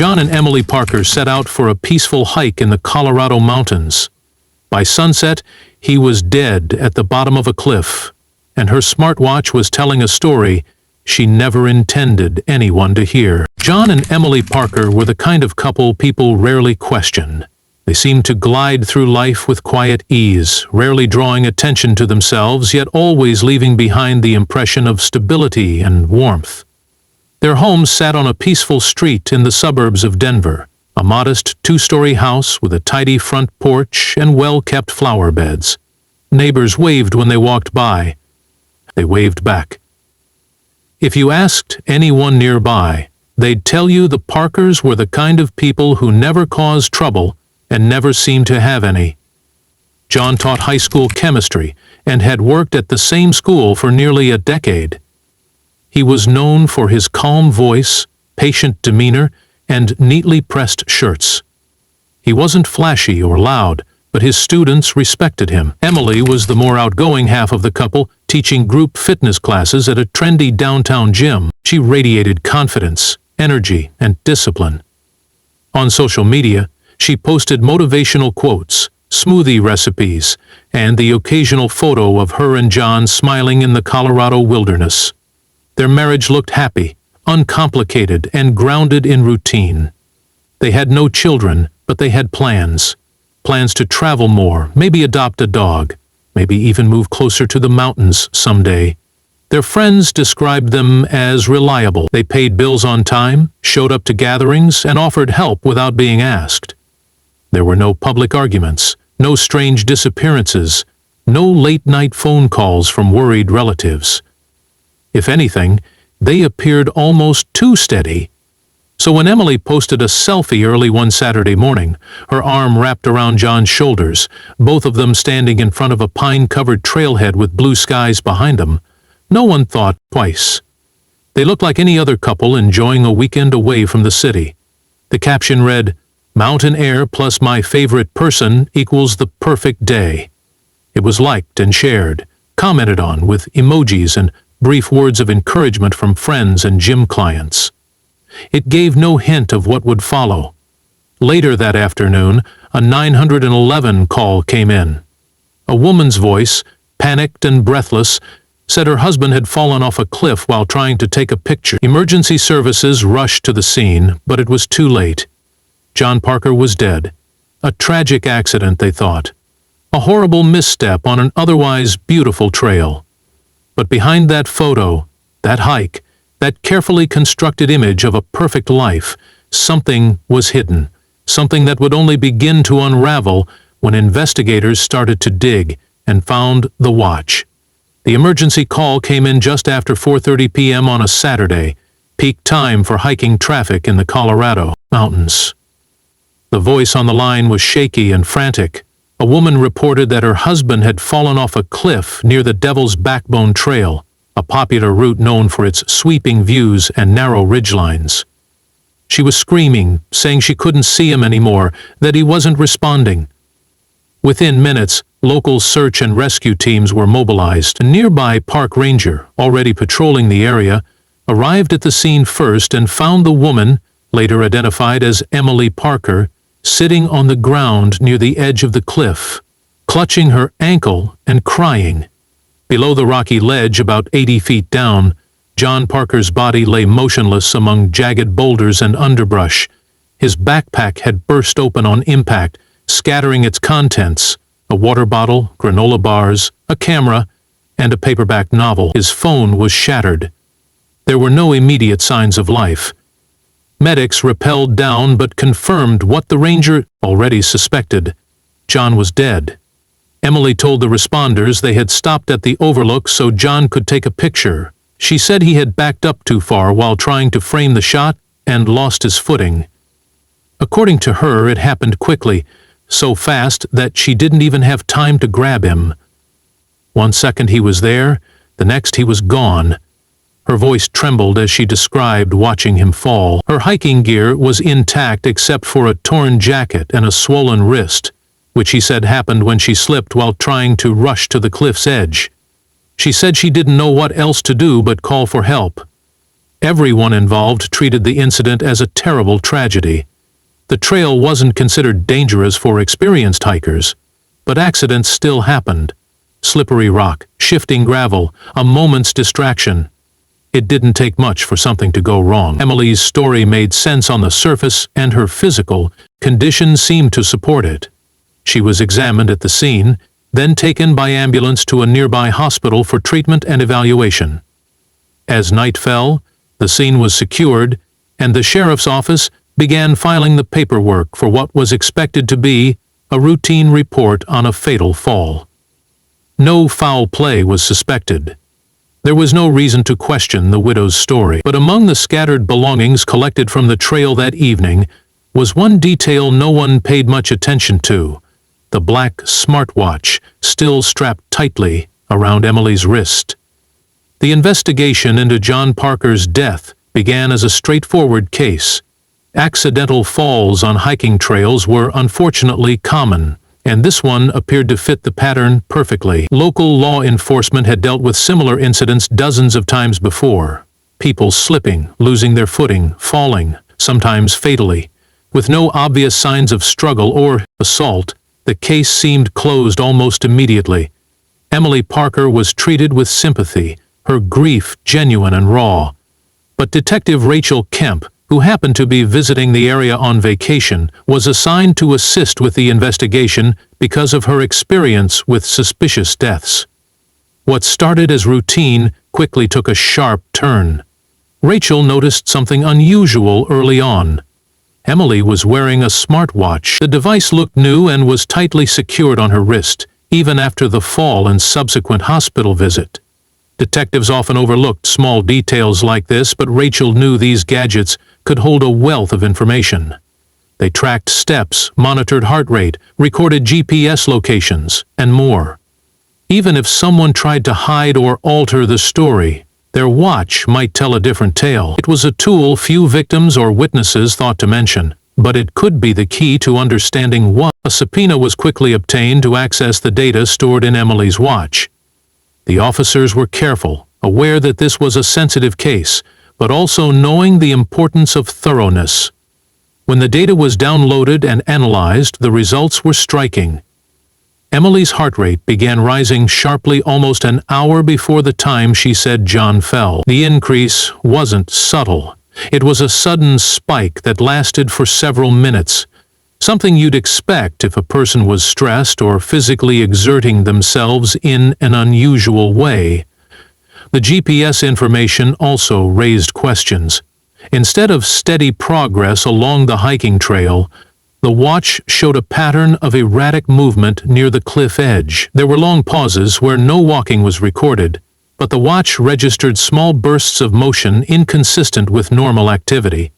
John and Emily Parker set out for a peaceful hike in the Colorado mountains. By sunset, he was dead at the bottom of a cliff, and her smartwatch was telling a story she never intended anyone to hear. John and Emily Parker were the kind of couple people rarely question. They seemed to glide through life with quiet ease, rarely drawing attention to themselves, yet always leaving behind the impression of stability and warmth. Their home sat on a peaceful street in the suburbs of Denver, a modest two-story house with a tidy front porch and well-kept flower beds. Neighbors waved when they walked by. They waved back. If you asked anyone nearby, they'd tell you the Parkers were the kind of people who never caused trouble and never seemed to have any. John taught high school chemistry and had worked at the same school for nearly a decade. He was known for his calm voice, patient demeanor, and neatly pressed shirts. He wasn't flashy or loud, but his students respected him. Emily was the more outgoing half of the couple, teaching group fitness classes at a trendy downtown gym. She radiated confidence, energy, and discipline. On social media, she posted motivational quotes, smoothie recipes, and the occasional photo of her and John smiling in the Colorado wilderness. Their marriage looked happy, uncomplicated, and grounded in routine. They had no children, but they had plans. Plans to travel more, maybe adopt a dog, maybe even move closer to the mountains someday. Their friends described them as reliable. They paid bills on time, showed up to gatherings, and offered help without being asked. There were no public arguments, no strange disappearances, no late-night phone calls from worried relatives. If anything, they appeared almost too steady. So when Emily posted a selfie early one Saturday morning, her arm wrapped around John's shoulders, both of them standing in front of a pine-covered trailhead with blue skies behind them, no one thought twice. They looked like any other couple enjoying a weekend away from the city. The caption read, "Mountain air plus my favorite person equals the perfect day." It was liked and shared, commented on with emojis and brief words of encouragement from friends and gym clients. It gave no hint of what would follow. Later that afternoon, a 911 call came in. A woman's voice, panicked and breathless, said her husband had fallen off a cliff while trying to take a picture. Emergency services rushed to the scene, but it was too late. John Parker was dead. A tragic accident, they thought. A horrible misstep on an otherwise beautiful trail. But behind that photo, that hike, that carefully constructed image of a perfect life, something was hidden, something that would only begin to unravel when investigators started to dig and found the watch. The emergency call came in just after 4:30 p.m. on a Saturday, peak time for hiking traffic in the Colorado mountains. The voice on the line was shaky and frantic. A woman reported that her husband had fallen off a cliff near the Devil's Backbone Trail, a popular route known for its sweeping views and narrow ridgelines. She was screaming, saying she couldn't see him anymore, that he wasn't responding. Within minutes, local search and rescue teams were mobilized. A nearby park ranger, already patrolling the area, arrived at the scene first and found the woman, later identified as Emily Parker, sitting on the ground near the edge of the cliff, clutching her ankle and crying. Below the rocky ledge, about 80 feet down, John Parker's body lay motionless among jagged boulders and underbrush. His backpack had burst open on impact, scattering its contents, a water bottle, granola bars, a camera, and a paperback novel. His phone was shattered. There were no immediate signs of life. Medics rappelled down but confirmed what the ranger already suspected. John was dead. Emily told the responders they had stopped at the overlook so John could take a picture. She said he had backed up too far while trying to frame the shot and lost his footing. According to her, it happened quickly, so fast that she didn't even have time to grab him. 1 second he was there, the next he was gone. Her voice trembled as she described watching him fall. Her hiking gear was intact except for a torn jacket and a swollen wrist, which he said happened when she slipped while trying to rush to the cliff's edge. She said she didn't know what else to do but call for help. Everyone involved treated the incident as a terrible tragedy. The trail wasn't considered dangerous for experienced hikers, but accidents still happened. Slippery rock, shifting gravel, a moment's distraction. It didn't take much for something to go wrong. Emily's story made sense on the surface, and her physical condition seemed to support it. She was examined at the scene, then taken by ambulance to a nearby hospital for treatment and evaluation. As night fell, the scene was secured, and the sheriff's office began filing the paperwork for what was expected to be a routine report on a fatal fall. No foul play was suspected. There was no reason to question the widow's story. But among the scattered belongings collected from the trail that evening was one detail no one paid much attention to: the black smartwatch still strapped tightly around Emily's wrist. The investigation into John Parker's death began as a straightforward case. Accidental falls on hiking trails were unfortunately common, and this one appeared to fit the pattern perfectly. Local law enforcement had dealt with similar incidents dozens of times before. People slipping, losing their footing, falling, sometimes fatally. With no obvious signs of struggle or assault, the case seemed closed almost immediately. Emily Parker was treated with sympathy, her grief genuine and raw. But Detective Rachel Kemp, who happened to be visiting the area on vacation, was assigned to assist with the investigation because of her experience with suspicious deaths. What started as routine quickly took a sharp turn. Rachel noticed something unusual early on. Emily was wearing a smartwatch. The device looked new and was tightly secured on her wrist, even after the fall and subsequent hospital visit. Detectives often overlooked small details like this, but Rachel knew these gadgets could hold a wealth of information. They tracked steps, monitored heart rate, recorded GPS locations, and more. Even if someone tried to hide or alter the story, their watch might tell a different tale. It was a tool few victims or witnesses thought to mention, but it could be the key to understanding what. A subpoena was quickly obtained to access the data stored in Emily's watch. The officers were careful, aware that this was a sensitive case, but also knowing the importance of thoroughness. When the data was downloaded and analyzed, the results were striking. Emily's heart rate began rising sharply almost an hour before the time she said John fell. The increase wasn't subtle. It was a sudden spike that lasted for several minutes, something you'd expect if a person was stressed or physically exerting themselves in an unusual way. The GPS information also raised questions. Instead of steady progress along the hiking trail, the watch showed a pattern of erratic movement near the cliff edge. There were long pauses where no walking was recorded, but the watch registered small bursts of motion inconsistent with normal activity.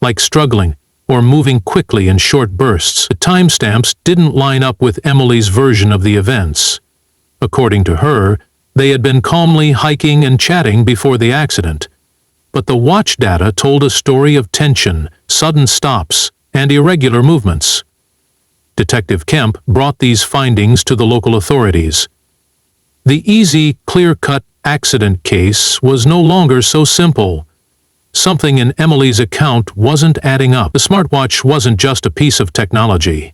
Like struggling or moving quickly in short bursts, the timestamps didn't line up with Emily's version of the events. According to her, they had been calmly hiking and chatting before the accident. But the watch data told a story of tension, sudden stops, and irregular movements. Detective Kemp brought these findings to the local authorities. The easy, clear-cut accident case was no longer so simple. Something in Emily's account wasn't adding up. The smartwatch wasn't just a piece of technology.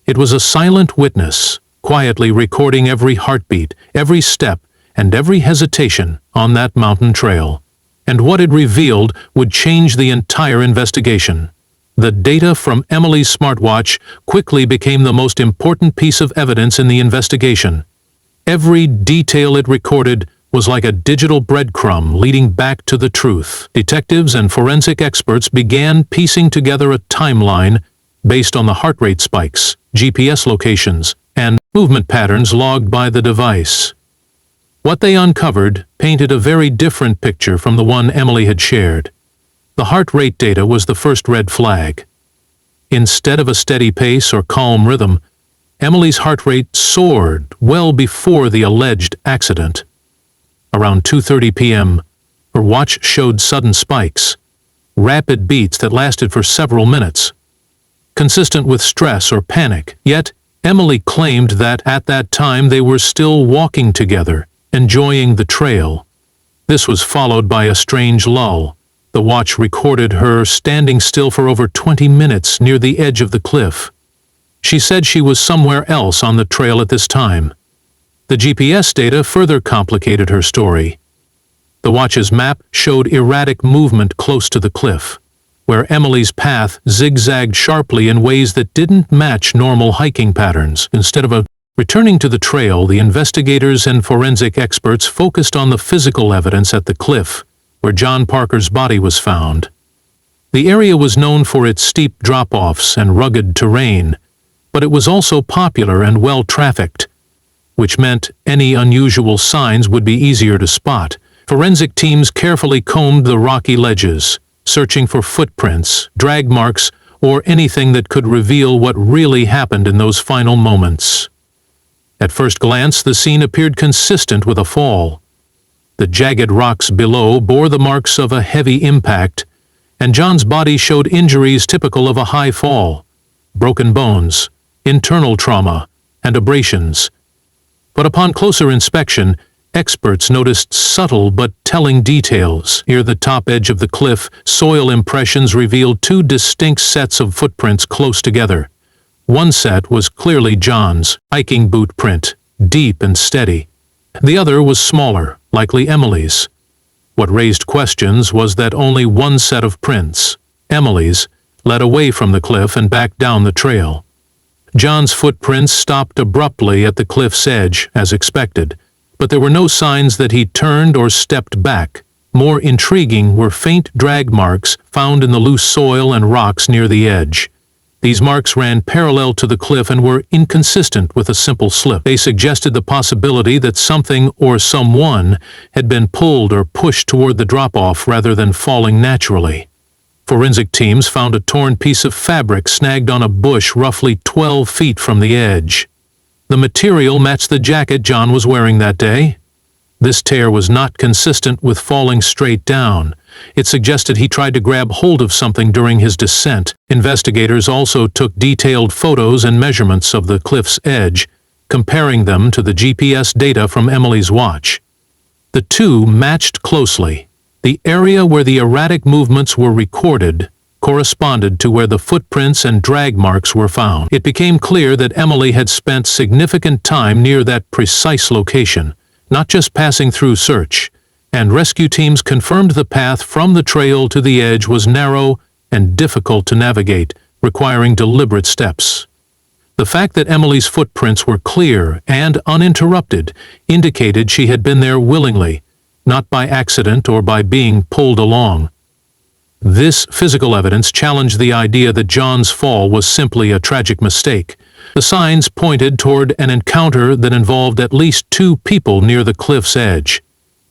It was a silent witness, quietly recording every heartbeat, every step, and every hesitation on that mountain trail. And what it revealed would change the entire investigation. The data from Emily's smartwatch quickly became the most important piece of evidence in the investigation. Every detail it recorded was like a digital breadcrumb leading back to the truth. Detectives and forensic experts began piecing together a timeline based on the heart rate spikes, GPS locations, and movement patterns logged by the device. What they uncovered painted a very different picture from the one Emily had shared. The heart rate data was the first red flag. Instead of a steady pace or calm rhythm, Emily's heart rate soared well before the alleged accident. Around 2:30 p.m., her watch showed sudden spikes, rapid beats that lasted for several minutes, consistent with stress or panic. Yet, Emily claimed that at that time they were still walking together, enjoying the trail. This was followed by a strange lull, The watch recorded her standing still for over 20 minutes near the edge of the cliff. She said she was somewhere else on the trail at this time. The GPS data further complicated her story. The watch's map showed erratic movement close to the cliff, where Emily's path zigzagged sharply in ways that didn't match normal hiking patterns. Instead of returning to the trail, the investigators and forensic experts focused on the physical evidence at the cliff, where John Parker's body was found. The area was known for its steep drop-offs and rugged terrain, but it was also popular and well-trafficked, which meant any unusual signs would be easier to spot. Forensic teams carefully combed the rocky ledges, searching for footprints, drag marks, or anything that could reveal what really happened in those final moments. At first glance, the scene appeared consistent with a fall. The jagged rocks below bore the marks of a heavy impact, and John's body showed injuries typical of a high fall: broken bones, internal trauma, and abrasions. But upon closer inspection, experts noticed subtle but telling details. Near the top edge of the cliff, soil impressions revealed two distinct sets of footprints close together. One set was clearly John's hiking boot print, deep and steady. The other was smaller, likely Emily's. What raised questions was that only one set of prints, Emily's, led away from the cliff and back down the trail. John's footprints stopped abruptly at the cliff's edge, as expected, but there were no signs that he turned or stepped back. More intriguing were faint drag marks found in the loose soil and rocks near the edge. These marks ran parallel to the cliff and were inconsistent with a simple slip. They suggested the possibility that something or someone had been pulled or pushed toward the drop-off rather than falling naturally. Forensic teams found a torn piece of fabric snagged on a bush roughly 12 feet from the edge. The material matched the jacket John was wearing that day. This tear was not consistent with falling straight down. It suggested he tried to grab hold of something during his descent. Investigators also took detailed photos and measurements of the cliff's edge, comparing them to the GPS data from Emily's watch. The two matched closely. The area where the erratic movements were recorded corresponded to where the footprints and drag marks were found. It became clear that Emily had spent significant time near that precise location, not just passing through search, and rescue teams confirmed the path from the trail to the edge was narrow and difficult to navigate, requiring deliberate steps. The fact that Emily's footprints were clear and uninterrupted indicated she had been there willingly, not by accident or by being pulled along. This physical evidence challenged the idea that John's fall was simply a tragic mistake. The signs pointed toward an encounter that involved at least two people near the cliff's edge,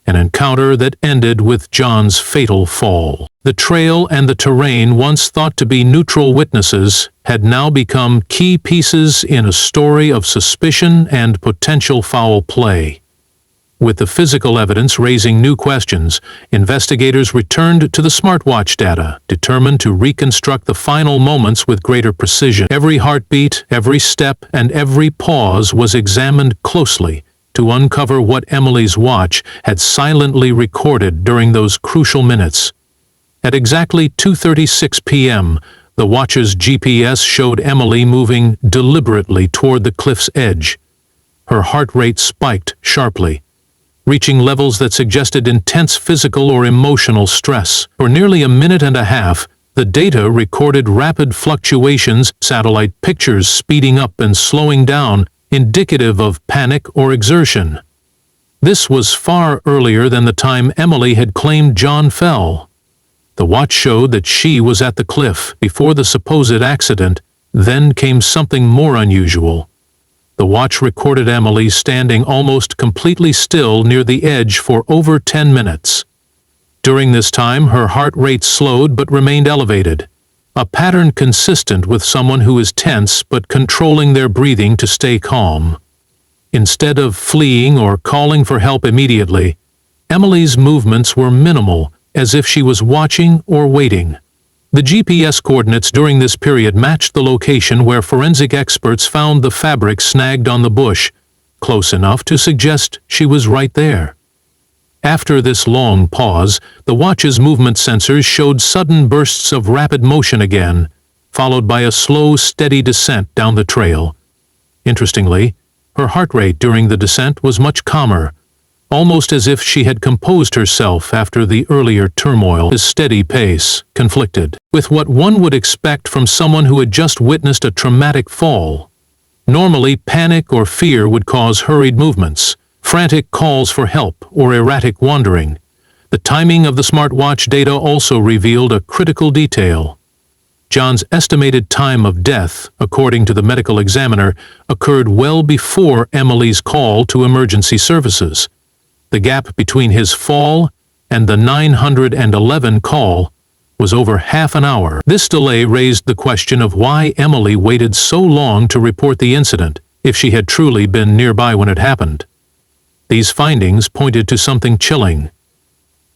an encounter that ended with John's fatal fall. The trail and the terrain, once thought to be neutral witnesses, had now become key pieces in a story of suspicion and potential foul play. With the physical evidence raising new questions, investigators returned to the smartwatch data, determined to reconstruct the final moments with greater precision. Every heartbeat, every step, and every pause was examined closely to uncover what Emily's watch had silently recorded during those crucial minutes. At exactly 2:36 p.m., the watch's GPS showed Emily moving deliberately toward the cliff's edge. Her heart rate spiked sharply, reaching levels that suggested intense physical or emotional stress. For nearly a minute and a half, the data recorded rapid fluctuations, satellite pictures speeding up and slowing down, indicative of panic or exertion. This was far earlier than the time Emily had claimed John fell. The watch showed that she was at the cliff before the supposed accident. Then came something more unusual. The watch recorded Emily standing almost completely still near the edge for over 10 minutes. During this time, her heart rate slowed but remained elevated, a pattern consistent with someone who is tense but controlling their breathing to stay calm. Instead of fleeing or calling for help immediately, Emily's movements were minimal, as if she was watching or waiting. The GPS coordinates during this period matched the location where forensic experts found the fabric snagged on the bush, close enough to suggest she was right there. After this long pause, the watch's movement sensors showed sudden bursts of rapid motion again, followed by a slow, steady descent down the trail. Interestingly, her heart rate during the descent was much calmer, almost as if she had composed herself after the earlier turmoil. His steady pace conflicted with what one would expect from someone who had just witnessed a traumatic fall. Normally, panic or fear would cause hurried movements, frantic calls for help, or erratic wandering. The timing of the smartwatch data also revealed a critical detail. John's estimated time of death, according to the medical examiner, occurred well before Emily's call to emergency services. The gap between his fall and the 911 call was over half an hour. This delay raised the question of why Emily waited so long to report the incident, if she had truly been nearby when it happened. These findings pointed to something chilling.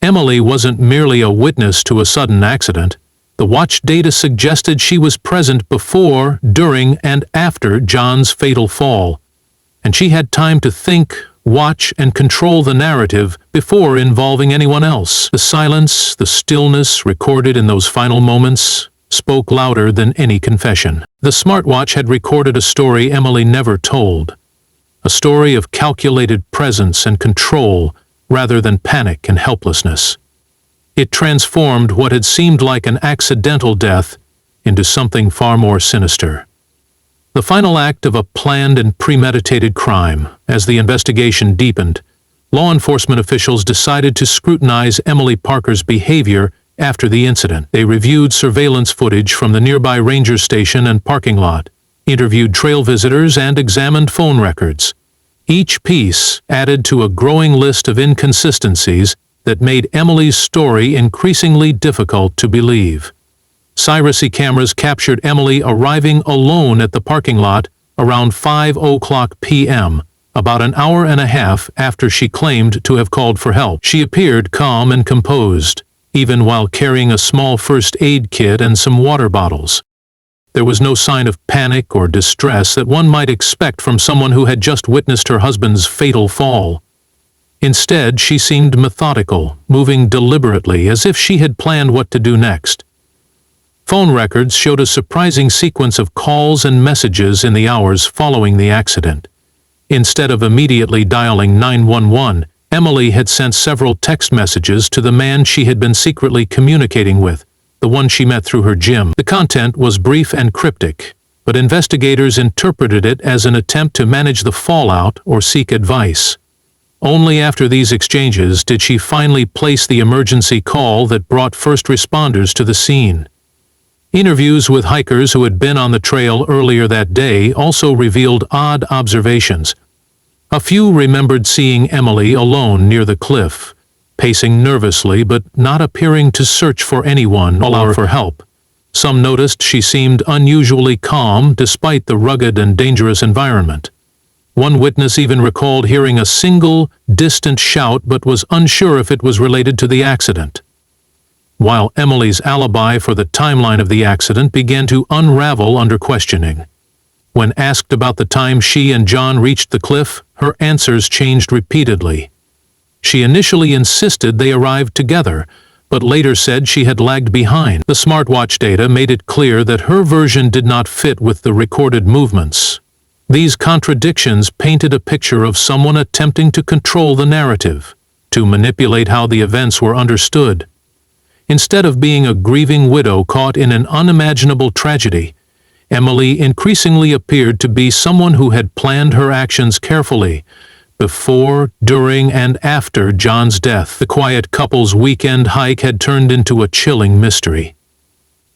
Emily wasn't merely a witness to a sudden accident. The watch data suggested she was present before, during, and after John's fatal fall, and she had time to think, watch, and control the narrative before involving anyone else. The silence, the stillness recorded in those final moments spoke louder than any confession. The smartwatch had recorded a story Emily never told. A story of calculated presence and control rather than panic and helplessness. It transformed what had seemed like an accidental death into something far more sinister. The final act of a planned and premeditated crime. As the investigation deepened, law enforcement officials decided to scrutinize Emily Parker's behavior after the incident. They reviewed surveillance footage from the nearby ranger station and parking lot, interviewed trail visitors, and examined phone records. Each piece added to a growing list of inconsistencies that made Emily's story increasingly difficult to believe. Piracy cameras captured Emily arriving alone at the parking lot around 5:00 p.m., about an hour and a half after she claimed to have called for help. She appeared calm and composed, even while carrying a small first aid kit and some water bottles. There was no sign of panic or distress that one might expect from someone who had just witnessed her husband's fatal fall. Instead, she seemed methodical, moving deliberately as if she had planned what to do next. Phone records showed a surprising sequence of calls and messages in the hours following the accident. Instead of immediately dialing 911, Emily had sent several text messages to the man she had been secretly communicating with, the one she met through her gym. The content was brief and cryptic, but investigators interpreted it as an attempt to manage the fallout or seek advice. Only after these exchanges did she finally place the emergency call that brought first responders to the scene. Interviews with hikers who had been on the trail earlier that day also revealed odd observations. A few remembered seeing Emily alone near the cliff, pacing nervously but not appearing to search for anyone or for help. Some noticed she seemed unusually calm despite the rugged and dangerous environment. One witness even recalled hearing a single, distant shout but was unsure if it was related to the accident. While Emily's alibi for the timeline of the accident began to unravel under questioning. When asked about the time she and John reached the cliff, her answers changed repeatedly. She initially insisted they arrived together, but later said she had lagged behind. The smartwatch data made it clear that her version did not fit with the recorded movements. These contradictions painted a picture of someone attempting to control the narrative, to manipulate how the events were understood. Instead of being a grieving widow caught in an unimaginable tragedy, Emily increasingly appeared to be someone who had planned her actions carefully, before, during, and after John's death. The quiet couple's weekend hike had turned into a chilling mystery.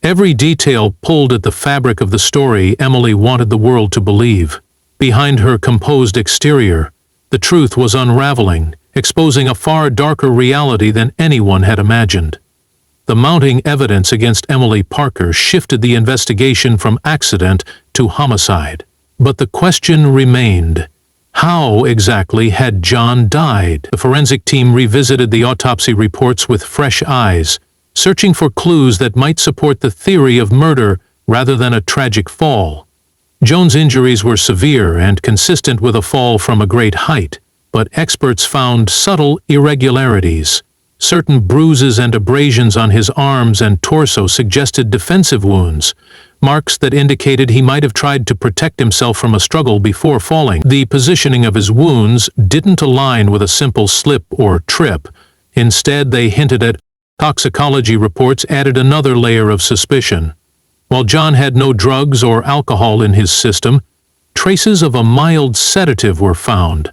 Every detail pulled at the fabric of the story Emily wanted the world to believe. Behind her composed exterior, the truth was unraveling, exposing a far darker reality than anyone had imagined. The mounting evidence against Emily Parker shifted the investigation from accident to homicide. But the question remained: how exactly had John died? The forensic team revisited the autopsy reports with fresh eyes, searching for clues that might support the theory of murder rather than a tragic fall. Joan's injuries were severe and consistent with a fall from a great height, but experts found subtle irregularities. Certain bruises and abrasions on his arms and torso suggested defensive wounds, marks that indicated he might have tried to protect himself from a struggle before falling. The positioning of his wounds didn't align with a simple slip or trip. Instead, they hinted at toxicology reports added another layer of suspicion. While John had no drugs or alcohol in his system, traces of a mild sedative were found,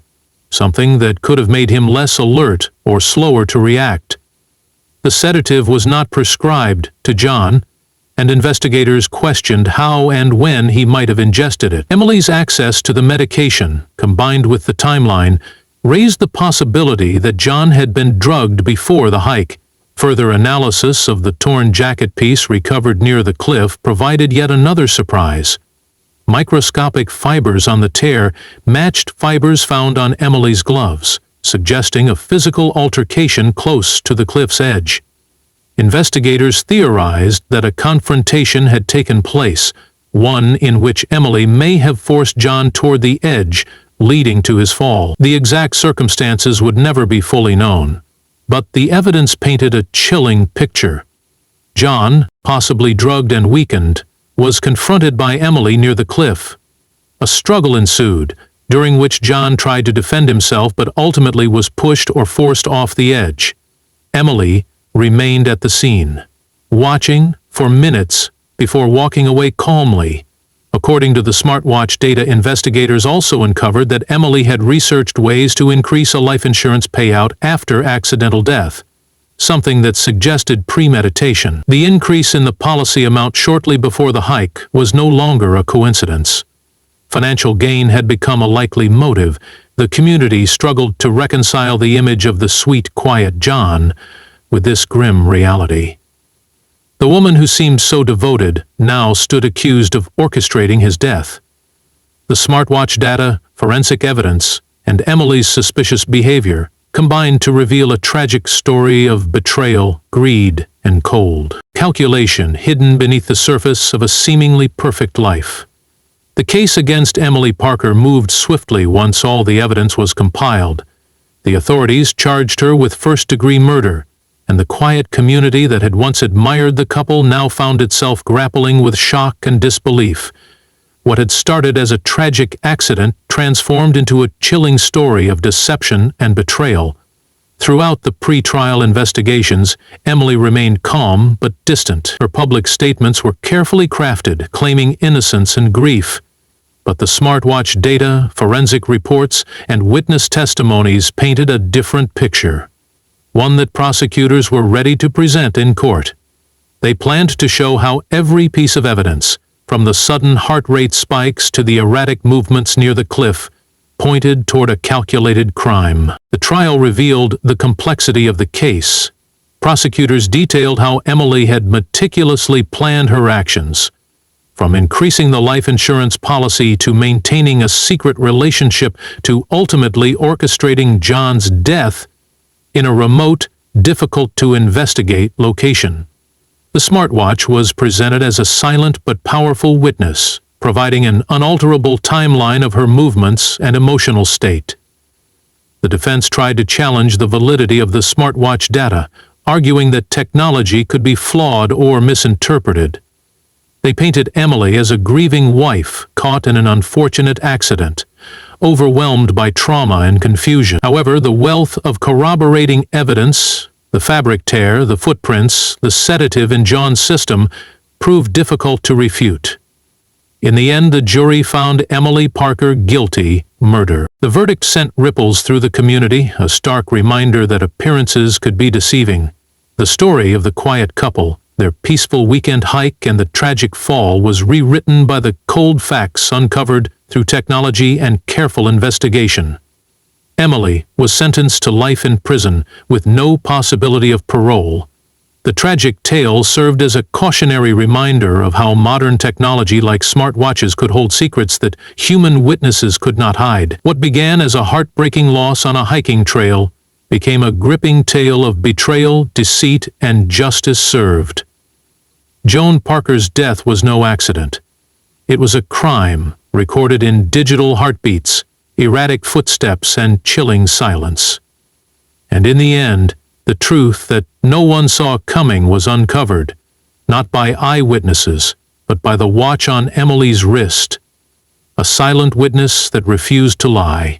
something that could have made him less alert or slower to react. The sedative was not prescribed to John, and investigators questioned how and when he might have ingested it. Emily's access to the medication, combined with the timeline, raised the possibility that John had been drugged before the hike. Further analysis of the torn jacket piece recovered near the cliff provided yet another surprise. Microscopic fibers on the tear matched fibers found on Emily's gloves, suggesting a physical altercation close to the cliff's edge. Investigators theorized that a confrontation had taken place, one in which Emily may have forced John toward the edge, leading to his fall. The exact circumstances would never be fully known, but the evidence painted a chilling picture. John, possibly drugged and weakened, was confronted by Emily near the cliff. A struggle ensued, during which John tried to defend himself but ultimately was pushed or forced off the edge. Emily remained at the scene, watching for minutes before walking away calmly. According to the Smartwatch data, investigators also uncovered that Emily had researched ways to increase a life insurance payout after accidental death, something that suggested premeditation. The increase in the policy amount shortly before the hike was no longer a coincidence. Financial gain had become a likely motive. The community struggled to reconcile the image of the sweet, quiet John with this grim reality. The woman who seemed so devoted now stood accused of orchestrating his death. The Smartwatch data, forensic evidence, and Emily's suspicious behavior combined to reveal a tragic story of betrayal, greed, and cold calculation hidden beneath the surface of a seemingly perfect life. The case against Emily Parker moved swiftly once all the evidence was compiled. The authorities charged her with first-degree murder, and the quiet community that had once admired the couple now found itself grappling with shock and disbelief. What had started as a tragic accident transformed into a chilling story of deception and betrayal. Throughout the pre-trial investigations, Emily remained calm but distant. Her public statements were carefully crafted, claiming innocence and grief. But the Smartwatch data, forensic reports, and witness testimonies painted a different picture, one that prosecutors were ready to present in court. They planned to show how every piece of evidence, from the sudden heart rate spikes to the erratic movements near the cliff, pointed toward a calculated crime. The trial revealed the complexity of the case. Prosecutors detailed how Emily had meticulously planned her actions, from increasing the life insurance policy to maintaining a secret relationship to ultimately orchestrating John's death in a remote, difficult-to-investigate location. The Smartwatch was presented as a silent but powerful witness, providing an unalterable timeline of her movements and emotional state. The defense tried to challenge the validity of the Smartwatch data, arguing that technology could be flawed or misinterpreted. They painted Emily as a grieving wife caught in an unfortunate accident, overwhelmed by trauma and confusion. However, the wealth of corroborating evidence, the fabric tear, the footprints, the sedative in John's system, proved difficult to refute. In the end, the jury found Emily Parker guilty, murder. The verdict sent ripples through the community, a stark reminder that appearances could be deceiving. The story of the quiet couple, their peaceful weekend hike, and the tragic fall was rewritten by the cold facts uncovered through technology and careful investigation. Emily was sentenced to life in prison with no possibility of parole. The tragic tale served as a cautionary reminder of how modern technology like smartwatches could hold secrets that human witnesses could not hide. What began as a heartbreaking loss on a hiking trail became a gripping tale of betrayal, deceit, and justice served. Joan Parker's death was no accident. It was a crime recorded in digital heartbeats, erratic footsteps, and chilling silence. And in the end, the truth that no one saw coming was uncovered, not by eyewitnesses, but by the watch on Emily's wrist, a silent witness that refused to lie.